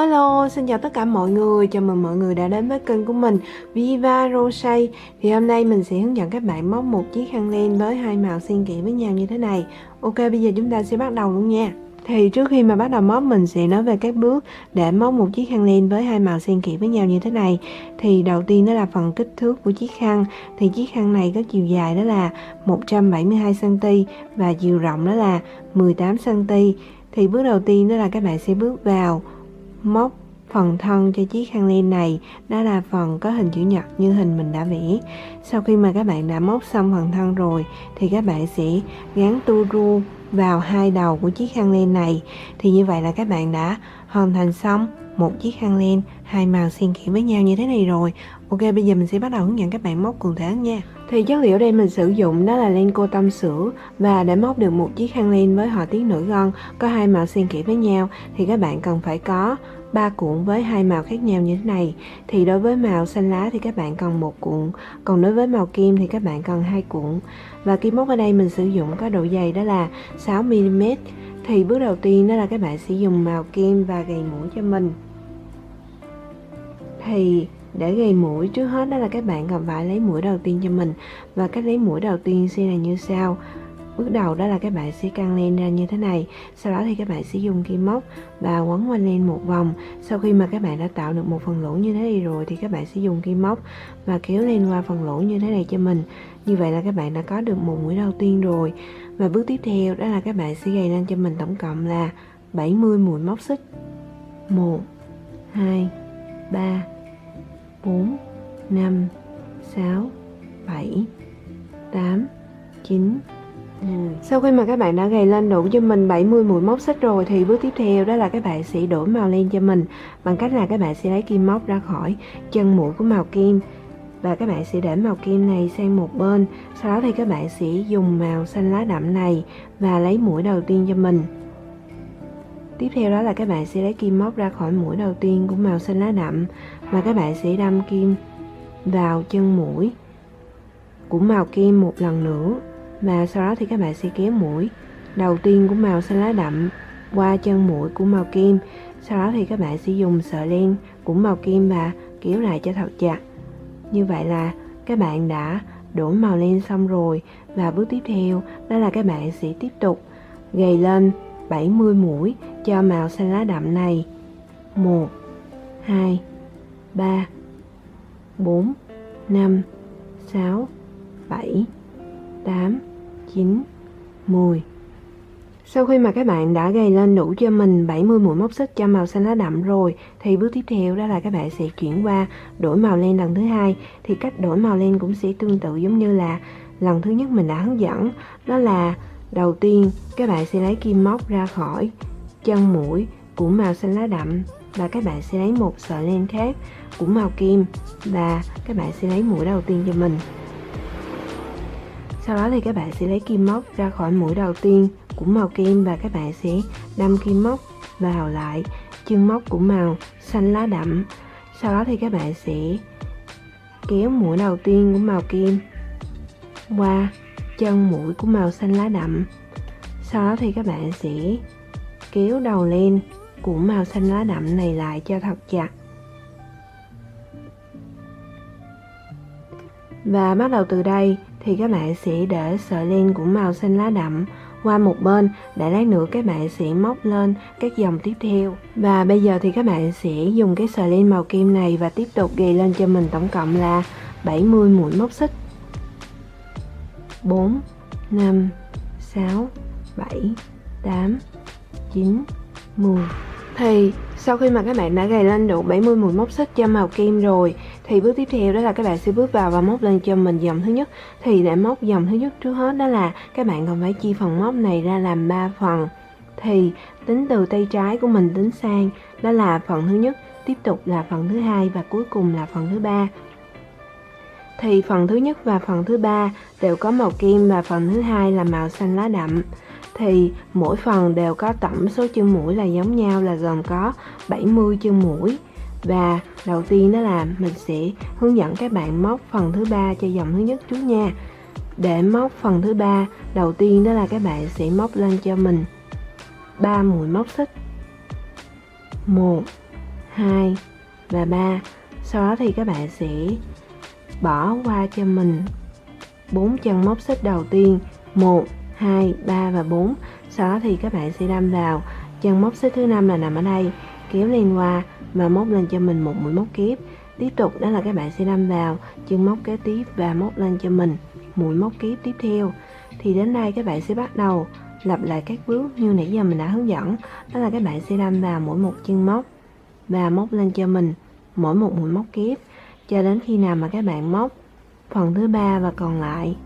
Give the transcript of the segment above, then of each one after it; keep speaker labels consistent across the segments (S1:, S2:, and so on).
S1: Hello, xin chào tất cả mọi người, chào mừng mọi người đã đến với kênh của mình Viva Rosé. Thì hôm nay mình sẽ hướng dẫn các bạn móc một chiếc khăn len với hai màu xen kẽ với nhau như thế này. Ok, bây giờ chúng ta sẽ bắt đầu luôn nha. Thì trước khi mà bắt đầu móc, mình sẽ nói về các bước để móc một chiếc khăn len với hai màu xen kẽ với nhau như thế này. Thì đầu tiên đó là phần kích thước của chiếc khăn. Thì chiếc khăn này có chiều dài đó là 172 cm và chiều rộng đó là 18 cm. Thì bước đầu tiên đó là các bạn sẽ bước vào móc phần thân cho chiếc khăn len này, đó là phần có hình chữ nhật như hình mình đã vẽ. Sau khi mà các bạn đã móc xong phần thân rồi thì các bạn sẽ gắn tua rua vào hai đầu của chiếc khăn len này. Thì như vậy là các bạn đã hoàn thành xong một chiếc khăn len hai màu xen kẽ với nhau như thế này rồi. Ok, bây giờ mình sẽ bắt đầu hướng dẫn các bạn móc cụ thể nha. Thì chất liệu đây mình sử dụng đó là len cô tông sữa, và để móc được một chiếc khăn len với họa tiết nổi gân có hai màu xen kẽ với nhau thì các bạn cần phải có 3 cuộn với hai màu khác nhau như thế này. Thì đối với màu xanh lá thì các bạn cần một cuộn, còn đối với màu kim thì các bạn cần 2 cuộn. Và kim móc ở đây mình sử dụng có độ dày đó là 6 mm. Thì bước đầu tiên đó là các bạn sẽ dùng màu kim và gầy mũi cho mình. Thì để gầy mũi, trước hết đó là các bạn cần phải lấy mũi đầu tiên cho mình, và cách lấy mũi đầu tiên sẽ là như sau. Bước đầu đó là các bạn sẽ căng len ra như thế này, sau đó thì các bạn sẽ dùng kim móc và quấn quanh len một vòng. Sau khi mà các bạn đã tạo được một phần lỗ như thế này rồi thì các bạn sẽ dùng kim móc và kéo len qua phần lỗ như thế này cho mình. Như vậy là các bạn đã có được một mũi đầu tiên rồi. Và bước tiếp theo đó là các bạn sẽ gầy lên cho mình tổng cộng là 70 mũi móc xích. 1 2 3 4 5 6 7 8 9. Sau khi mà các bạn đã gầy lên đủ cho mình 70 mũi móc xích rồi thì bước tiếp theo đó là các bạn sẽ đổi màu len cho mình bằng cách là các bạn sẽ lấy kim móc ra khỏi chân mũi của màu kim, và các bạn sẽ để màu kim này sang một bên. Sau đó thì các bạn sẽ dùng màu xanh lá đậm này và lấy mũi đầu tiên cho mình. Tiếp theo đó là các bạn sẽ lấy kim móc ra khỏi mũi đầu tiên của màu xanh lá đậm, và các bạn sẽ đâm kim vào chân mũi của màu kim một lần nữa. Và sau đó thì các bạn sẽ kéo mũi đầu tiên của màu xanh lá đậm qua chân mũi của màu kim. Sau đó thì các bạn sẽ dùng sợi len của màu kim và kéo lại cho thật chặt. Như vậy là các bạn đã đổi màu len xong rồi. Và bước tiếp theo đó là các bạn sẽ tiếp tục gầy lên 70 mũi cho màu xanh lá đậm này. 1 2 3 4 5 6 7 8 9 10. Sau khi mà các bạn đã gầy lên đủ cho mình 70 mũi móc xích cho màu xanh lá đậm rồi thì bước tiếp theo đó là các bạn sẽ chuyển qua đổi màu len lần thứ hai. Thì cách đổi màu len cũng sẽ tương tự giống như là lần thứ nhất mình đã hướng dẫn, đó là đầu tiên các bạn sẽ lấy kim móc ra khỏi chân mũi của màu xanh lá đậm, và các bạn sẽ lấy một sợi len khác của màu kim và các bạn sẽ lấy mũi đầu tiên cho mình. Sau đó thì các bạn sẽ lấy kim móc ra khỏi mũi đầu tiên của màu kim và các bạn sẽ đâm kim móc vào lại chân móc của màu xanh lá đậm. Sau đó thì các bạn sẽ kéo mũi đầu tiên của màu kim qua chân mũi của màu xanh lá đậm. Sau đó thì các bạn sẽ kéo đầu len của màu xanh lá đậm này lại cho thật chặt. Và bắt đầu từ đây thì các bạn sẽ để sợi len của màu xanh lá đậm qua một bên để lát nữa các bạn sẽ móc lên các dòng tiếp theo. Và bây giờ thì các bạn sẽ dùng cái sợi len màu kim này và tiếp tục gầy lên cho mình tổng cộng là 70 mũi móc xích. 4 5 6 7 8 9 10. Thì sau khi mà các bạn đã gầy lên đủ 70 mũi móc xích cho màu kim rồi thì bước tiếp theo đó là các bạn sẽ bước vào và móc lên cho mình dòng thứ nhất. Thì để móc dòng thứ nhất trước hết đó là các bạn còn phải chia phần móc này ra làm 3 phần. Thì tính từ tay trái của mình tính sang, đó là phần thứ nhất, tiếp tục là phần thứ hai và cuối cùng là phần thứ ba. Thì phần thứ nhất và phần thứ ba đều có màu kim và phần thứ hai là màu xanh lá đậm. Thì mỗi phần đều có tổng số chân mũi là giống nhau, là gồm có 70 chân mũi. Và đầu tiên đó là mình sẽ hướng dẫn các bạn móc phần thứ ba cho dòng thứ nhất trước nha. Để móc phần thứ ba, đầu tiên đó là các bạn sẽ móc lên cho mình 3 mũi móc xích. 1 2 và 3. Sau đó thì các bạn sẽ bỏ qua cho mình 4 chân móc xích đầu tiên, 1, 2, 3 và 4. Sau đó thì các bạn sẽ đâm vào chân móc xích thứ 5 là nằm ở đây, kéo lên qua và móc lên cho mình một mũi móc kép. Tiếp tục đó là các bạn sẽ đâm vào chân móc kế tiếp và móc lên cho mình mũi móc kép tiếp theo. Thì đến đây các bạn sẽ bắt đầu lặp lại các bước như nãy giờ mình đã hướng dẫn. Đó là các bạn sẽ đâm vào mỗi một chân móc và móc lên cho mình mỗi một mũi móc kép cho đến khi nào mà các bạn móc phần thứ 3 và còn lại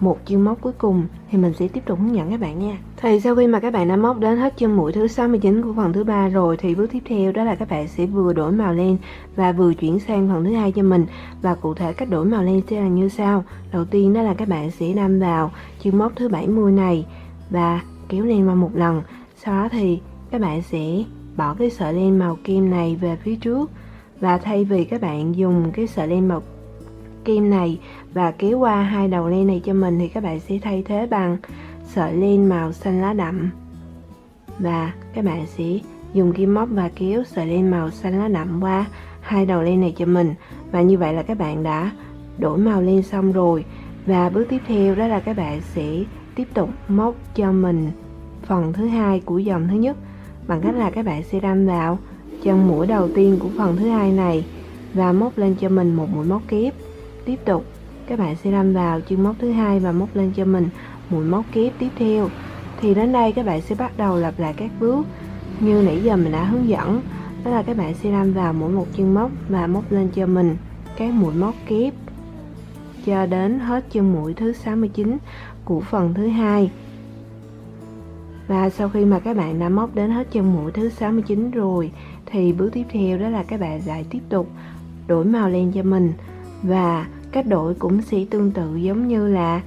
S1: một chân móc cuối cùng thì mình sẽ tiếp tục hướng dẫn các bạn nha. Thì sau khi mà các bạn đã móc đến hết chân mũi thứ 69 của phần thứ 3 rồi thì bước tiếp theo đó là các bạn sẽ vừa đổi màu len và vừa chuyển sang phần thứ 2 cho mình. Và cụ thể cách đổi màu len sẽ là như sau. Đầu tiên đó là các bạn sẽ đâm vào chân móc thứ 70 này và kéo len qua một lần. Sau đó thì các bạn sẽ bỏ cái sợi len màu kem này về phía trước, và thay vì các bạn dùng cái sợi len màu kem này và kéo qua hai đầu len này cho mình thì các bạn sẽ thay thế bằng sợi len màu xanh lá đậm, và các bạn sẽ dùng kim móc và kéo sợi len màu xanh lá đậm qua hai đầu len này cho mình. Và như vậy là các bạn đã đổi màu len xong rồi. Và bước tiếp theo đó là các bạn sẽ tiếp tục móc cho mình phần thứ 2 của dòng thứ nhất bằng cách là các bạn sẽ đâm vào chân mũi đầu tiên của phần thứ 2 này và móc lên cho mình một mũi móc kép. Tiếp tục các bạn sẽ đâm vào chân móc thứ 2 và móc lên cho mình mũi móc kép tiếp theo. Thì đến đây các bạn sẽ bắt đầu lặp lại các bước như nãy giờ mình đã hướng dẫn. Đó là các bạn sẽ đâm vào mỗi một chân móc và móc lên cho mình các mũi móc kép cho đến hết chân mũi thứ 69 của phần thứ 2. Và sau khi mà các bạn đã móc đến hết chân mũi thứ 69 rồi thì bước tiếp theo đó là các bạn lại tiếp tục đổi màu len cho mình. Và cách đổi cũng sẽ tương tự giống như là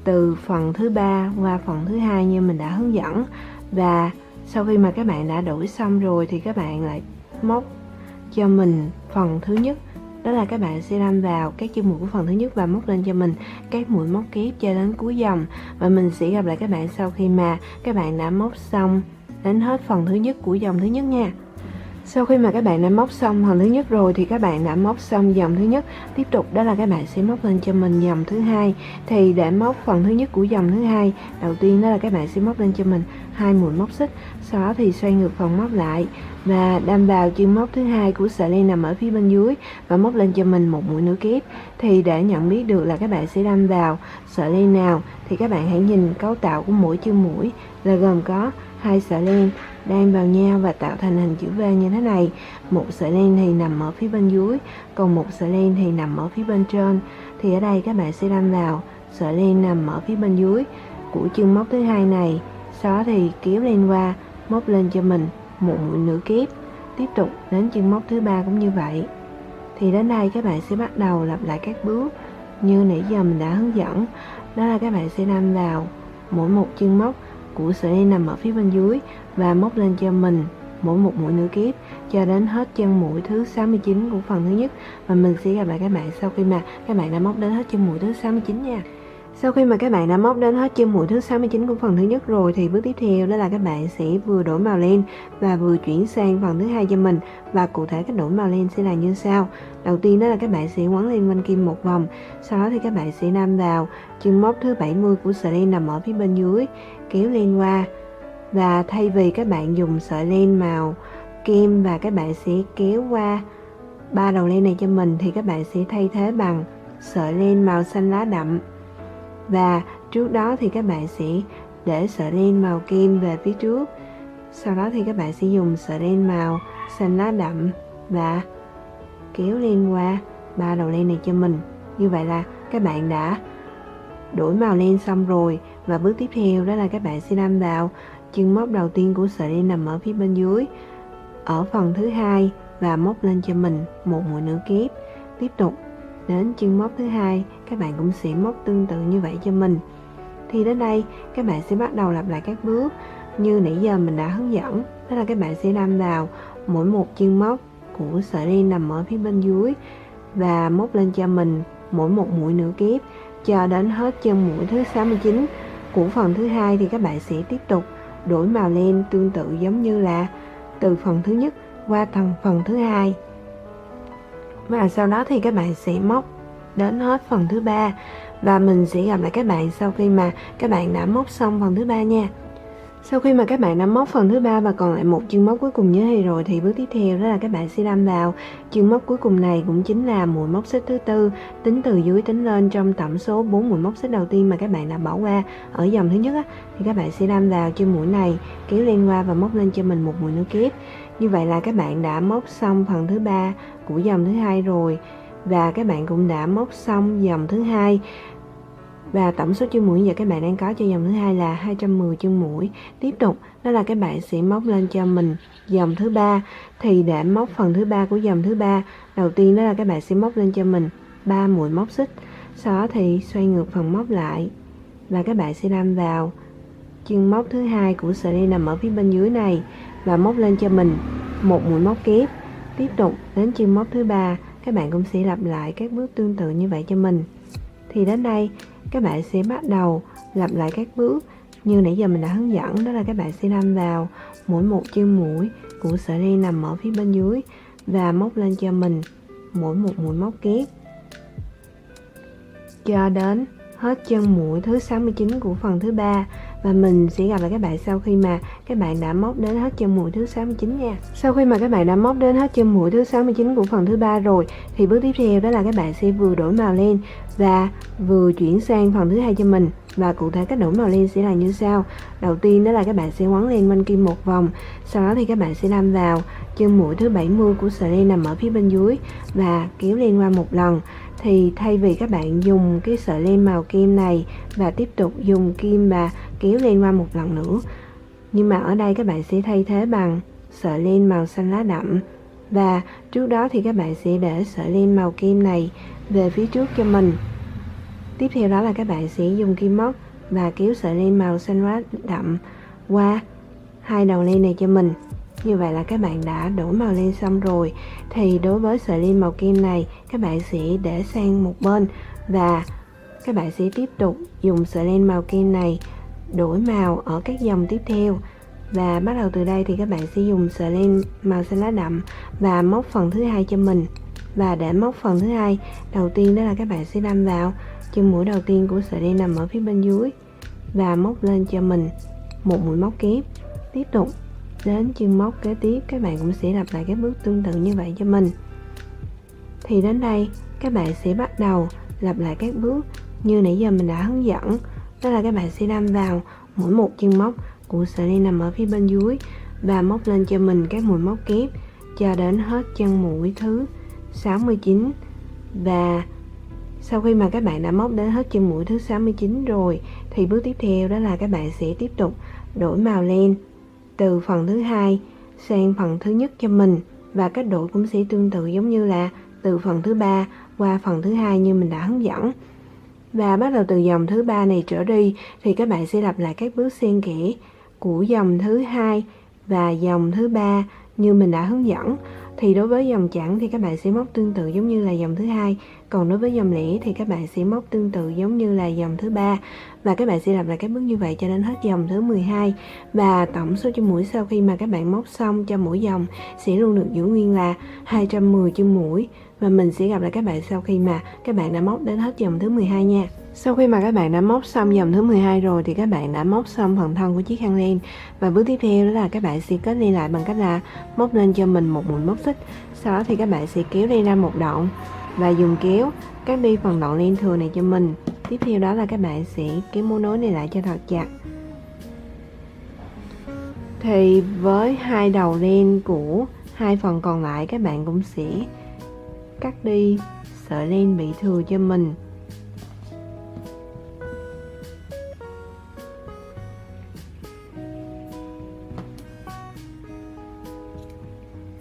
S1: từ phần thứ 3 qua phần thứ 2 như mình đã hướng dẫn. Và sau khi mà các bạn đã đổi xong rồi thì các bạn lại móc cho mình phần thứ nhất. Đó là các bạn sẽ đâm vào các chân mũi của phần thứ nhất và móc lên cho mình các mũi móc kép cho đến cuối dòng. Và mình sẽ gặp lại các bạn sau khi mà các bạn đã móc xong đến hết phần thứ nhất của dòng thứ nhất nha. Sau khi mà các bạn đã móc xong phần thứ nhất rồi thì các bạn đã móc xong dòng thứ nhất. Tiếp tục đó là các bạn sẽ móc lên cho mình dòng thứ hai. Thì để móc phần thứ nhất của dòng thứ hai, đầu tiên đó là các bạn sẽ móc lên cho mình hai mũi móc xích. Sau đó thì xoay ngược phần móc lại và đâm vào chân móc thứ hai của sợi len nằm ở phía bên dưới và móc lên cho mình một mũi nửa kép. Thì để nhận biết được là các bạn sẽ đâm vào sợi len nào thì các bạn hãy nhìn cấu tạo của mỗi chân mũi là gồm có hai sợi len đan vào nhau và tạo thành hình chữ V như thế này. Một sợi len thì nằm ở phía bên dưới, còn một sợi len thì nằm ở phía bên trên. Thì ở đây các bạn sẽ đâm vào sợi len nằm ở phía bên dưới của chân móc thứ hai này. Sau đó thì kéo len qua, móc lên cho mình một mũi nửa kép. Tiếp tục đến chân móc thứ 3 cũng như vậy. Thì đến đây các bạn sẽ bắt đầu lặp lại các bước như nãy giờ mình đã hướng dẫn. Đó là các bạn sẽ đâm vào mỗi một chân móc của sợi len nằm ở phía bên dưới và móc lên cho mình mỗi một mũi nửa kép cho đến hết chân mũi thứ 69 của phần thứ nhất. Và mình sẽ gặp lại các bạn sau khi mà các bạn đã móc đến hết chân mũi thứ 69 nha. Sau khi mà các bạn đã móc đến hết chân mũi thứ 69 của phần thứ nhất rồi thì bước tiếp theo đó là các bạn sẽ vừa đổi màu len và vừa chuyển sang phần thứ hai cho mình. Và cụ thể cách đổi màu len sẽ là như sau. Đầu tiên đó là các bạn sẽ quấn len quanh kim một vòng. Sau đó thì các bạn sẽ đâm vào chân móc thứ 70 của sợi len nằm ở phía bên dưới, kéo len qua. Và thay vì các bạn dùng sợi len màu kem và các bạn sẽ kéo qua ba đầu len này cho mình thì các bạn sẽ thay thế bằng sợi len màu xanh lá đậm. Và trước đó thì các bạn sẽ để sợi len màu kem về phía trước. Sau đó thì các bạn sẽ dùng sợi len màu xanh lá đậm và kéo len qua ba đầu len này cho mình. Như vậy là các bạn đã đổi màu len xong rồi. Và bước tiếp theo đó là các bạn sẽ đâm vào chân móc đầu tiên của sợi len nằm ở phía bên dưới ở phần thứ hai và móc lên cho mình một mũi nửa kép. Tiếp tục đến chân móc thứ hai, các bạn cũng sẽ móc tương tự như vậy cho mình. Thì đến đây các bạn sẽ bắt đầu lặp lại các bước như nãy giờ mình đã hướng dẫn. Đó là các bạn sẽ đâm vào mỗi một chân móc của sợi len nằm ở phía bên dưới và móc lên cho mình mỗi một mũi nửa kép cho đến hết chân mũi thứ 69 của phần thứ hai. Thì các bạn sẽ tiếp tục đổi màu len tương tự giống như là từ phần thứ nhất qua phần thứ hai. Và sau đó thì các bạn sẽ móc đến hết phần thứ ba. Và mình sẽ gặp lại các bạn sau khi mà các bạn đã móc xong phần thứ ba nha. Sau khi mà các bạn đã móc phần thứ ba và còn lại một chân móc cuối cùng như thế rồi, thì bước tiếp theo đó là các bạn sẽ đâm vào chân móc cuối cùng này, cũng chính là mũi móc xích thứ tư, tính từ dưới tính lên trong tổng số 4 mũi móc xích đầu tiên mà các bạn đã bỏ qua ở dòng thứ nhất á, thì các bạn sẽ đâm vào chân mũi này, kéo lên qua và móc lên cho mình một mũi nối kép. Như vậy là các bạn đã móc xong phần thứ ba của dòng thứ hai rồi, và các bạn cũng đã móc xong dòng thứ hai. Và tổng số chân mũi giờ các bạn đang có cho dòng thứ hai là 210 chân mũi. Tiếp tục đó là các bạn sẽ móc lên cho mình dòng thứ ba. Thì để móc phần thứ ba của dòng thứ ba, đầu tiên đó là các bạn sẽ móc lên cho mình 3 mũi móc xích. Sau đó thì xoay ngược phần móc lại và các bạn sẽ đâm vào chân móc thứ hai của sợi len nằm ở phía bên dưới này và móc lên cho mình một mũi móc kép. Tiếp tục đến chân móc thứ ba, các bạn cũng sẽ lặp lại các bước tương tự như vậy cho mình. Thì đến đây các bạn sẽ bắt đầu lặp lại các bước như nãy giờ mình đã hướng dẫn, đó là các bạn sẽ đâm vào mỗi một chân mũi của sợi len nằm ở phía bên dưới và móc lên cho mình mỗi một mũi móc kép cho đến hết chân mũi thứ 69 của phần thứ ba. Và mình sẽ gặp lại các bạn sau khi mà các bạn đã móc đến hết chân mũi thứ 69 nha. Sau khi mà các bạn đã móc đến hết chân mũi thứ 69 của phần thứ ba rồi, thì bước tiếp theo đó là các bạn sẽ vừa đổi màu len và vừa chuyển sang phần thứ hai cho mình. Và cụ thể cách đổi màu len sẽ là như sau. Đầu tiên đó là các bạn sẽ quấn len quanh kim một vòng, sau đó thì các bạn sẽ đâm vào chân mũi thứ 70 của sợi len nằm ở phía bên dưới và kéo len qua một lần. Thì thay vì các bạn dùng cái sợi len màu kem này và tiếp tục dùng kim và kéo len qua một lần nữa, nhưng mà ở đây các bạn sẽ thay thế bằng sợi len màu xanh lá đậm. Và trước đó thì các bạn sẽ để sợi len màu kem này về phía trước cho mình. Tiếp theo đó là các bạn sẽ dùng kim móc và kéo sợi len màu xanh lá đậm qua hai đầu len này cho mình. Như vậy là các bạn đã đổi màu len xong rồi. Thì đối với sợi len màu kem này, các bạn sẽ để sang một bên và các bạn sẽ tiếp tục dùng sợi len màu kem này đổi màu ở các dòng tiếp theo. Và bắt đầu từ đây thì các bạn sẽ dùng sợi len màu xanh lá đậm và móc phần thứ hai cho mình. Và để móc phần thứ hai, đầu tiên đó là các bạn sẽ đâm vào chân mũi đầu tiên của sợi len nằm ở phía bên dưới và móc lên cho mình một mũi móc kép. Tiếp tục đến chân móc kế tiếp, các bạn cũng sẽ lặp lại các bước tương tự như vậy cho mình. Thì đến đây các bạn sẽ bắt đầu lặp lại các bước như nãy giờ mình đã hướng dẫn, đó là các bạn sẽ đâm vào mỗi một chân móc của sợi len nằm ở phía bên dưới và móc lên cho mình các mũi móc kép cho đến hết chân mũi thứ 69. Và sau khi mà các bạn đã móc đến hết chân mũi thứ 69 rồi, thì bước tiếp theo đó là các bạn sẽ tiếp tục đổi màu len từ phần thứ hai sang phần thứ nhất cho mình. Và cách đổi cũng sẽ tương tự giống như là từ phần thứ ba qua phần thứ hai như mình đã hướng dẫn. Và bắt đầu từ dòng thứ ba này trở đi thì các bạn sẽ lặp lại các bước xen kẽ của dòng thứ hai và dòng thứ ba như mình đã hướng dẫn. Thì đối với dòng chẵn thì các bạn sẽ móc tương tự giống như là dòng thứ hai, còn đối với dòng lẻ thì các bạn sẽ móc tương tự giống như là dòng thứ ba. Và các bạn sẽ lặp lại các bước như vậy cho đến hết dòng thứ 12. Và tổng số chân mũi sau khi mà các bạn móc xong cho mỗi dòng sẽ luôn được giữ nguyên là 210 chân mũi. Và mình sẽ gặp lại các bạn sau khi mà các bạn đã móc đến hết dòng thứ 12 nha. Sau khi mà các bạn đã móc xong dòng thứ 12 rồi thì các bạn đã móc xong phần thân của chiếc khăn len. Và bước tiếp theo đó là các bạn sẽ kết len lại bằng cách là móc lên cho mình một mũi móc xích. Sau đó thì các bạn sẽ kéo len ra một đoạn và dùng kéo cắt đi phần đoạn len thừa này cho mình. Tiếp theo đó là các bạn sẽ kéo mối nối này lại cho thật chặt. Thì với hai đầu len của hai phần còn lại, các bạn cũng sẽ cắt đi sợi len bị thừa cho mình.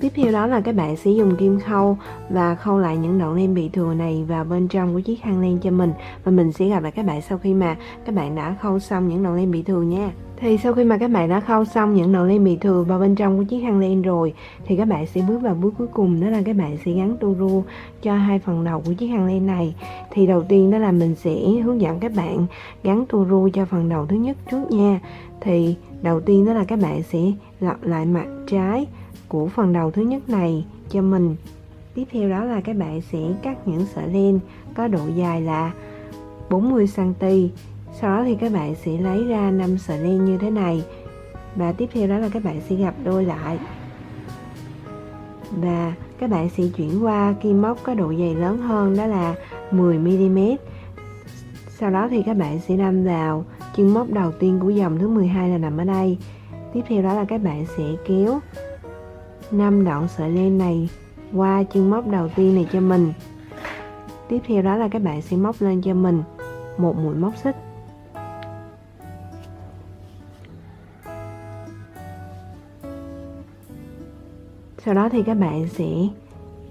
S1: Tiếp theo đó là các bạn sẽ dùng kim khâu và khâu lại những đoạn len bị thừa này vào bên trong của chiếc khăn len cho mình. Và mình sẽ gặp lại các bạn sau khi mà các bạn đã khâu xong những đoạn len bị thừa nha. Thì sau khi mà các bạn đã khâu xong những đoạn len bị thừa vào bên trong của chiếc khăn len rồi thì các bạn sẽ bước vào bước cuối cùng, đó là các bạn sẽ gắn tua rua cho hai phần đầu của chiếc khăn len này. Thì đầu tiên đó là mình sẽ hướng dẫn các bạn gắn tua rua cho phần đầu thứ nhất trước nha. Thì đầu tiên đó là các bạn sẽ lặp lại mặt trái của phần đầu thứ nhất này cho mình. Tiếp theo đó là các bạn sẽ cắt những sợi len có độ dài là 40cm. Sau đó thì các bạn sẽ lấy ra 5 sợi len như thế này. Và tiếp theo đó là các bạn sẽ gập đôi lại. Và các bạn sẽ chuyển qua kim móc có độ dày lớn hơn, đó là 10mm. Sau đó thì các bạn sẽ đâm vào chân móc đầu tiên của dòng thứ 12 là nằm ở đây. Tiếp theo đó là các bạn sẽ kéo 5 đoạn sợi len này qua chân móc đầu tiên này cho mình. Tiếp theo đó là các bạn sẽ móc lên cho mình một mũi móc xích. Sau đó thì các bạn sẽ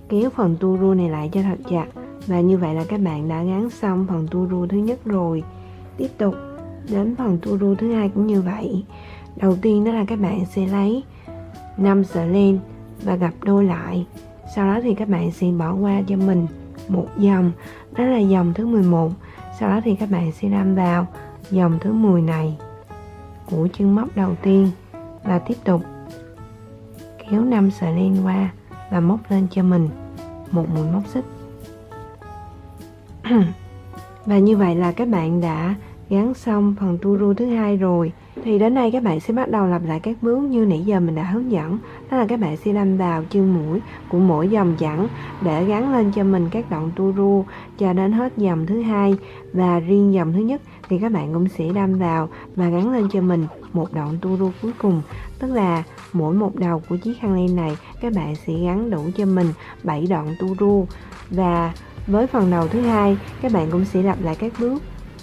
S1: kéo phần tua rua này lại cho thật chặt. Và như vậy là các bạn đã gắn xong phần tua rua thứ nhất rồi. Tiếp tục đến phần tua rua thứ hai cũng như vậy. Đầu tiên đó là các bạn sẽ lấy 5 sợi len và gập đôi lại. Sau đó thì các bạn sẽ bỏ qua cho mình một dòng, đó là dòng thứ 11. Sau đó thì các bạn sẽ đâm vào dòng thứ 10 này của chân móc đầu tiên và tiếp tục kéo 5 sợi len qua và móc lên cho mình một mũi móc xích. Và như vậy là các bạn đã gắn xong phần tua rua thứ hai rồi. Thì đến đây các bạn sẽ bắt đầu lặp lại các bước như nãy giờ mình đã hướng dẫn. Đó là các bạn sẽ đâm vào chân mũi của mỗi dòng chẵn để gắn lên cho mình các đoạn tua rua cho đến hết dòng thứ hai. Và riêng dòng thứ nhất thì các bạn cũng sẽ đâm vào và gắn lên cho mình một đoạn tua rua cuối cùng. Tức là mỗi một đầu của chiếc khăn len này các bạn sẽ gắn đủ cho mình 7 đoạn tua rua. Và với phần đầu thứ hai các bạn cũng sẽ lặp lại các bước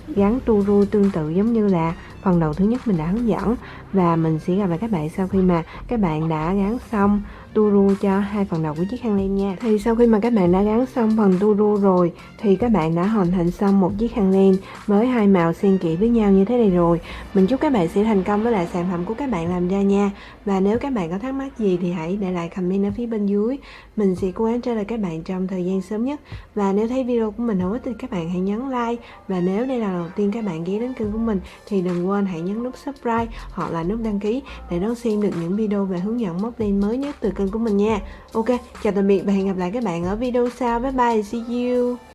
S1: gắn tua rua tương tự giống như là phần đầu thứ nhất mình đã hướng dẫn. Và mình sẽ gặp lại các bạn sau khi mà các bạn đã gắn xong tua rua cho hai phần đầu của chiếc khăn len nha. Thì sau khi mà các bạn đã gắn xong phần tua rua rồi thì các bạn đã hoàn thành xong một chiếc khăn len với hai màu xen kẽ với nhau như thế này rồi. Mình chúc các bạn sẽ thành công với lại sản phẩm của các bạn làm ra nha. Và nếu các bạn có thắc mắc gì thì hãy để lại comment ở phía bên dưới. Mình sẽ cố gắng trả lời các bạn trong thời gian sớm nhất. Và nếu thấy video của mình hữu ích thì các bạn hãy nhấn like. Và nếu đây là lần đầu tiên các bạn ghé đến kênh của mình thì đừng quên hãy nhấn nút subscribe hoặc là nút đăng ký để đón xem được những video về hướng dẫn móc len mới nhất từ kênh của mình nha. Ok, chào tạm biệt và hẹn gặp lại các bạn ở video sau. Bye bye, see you.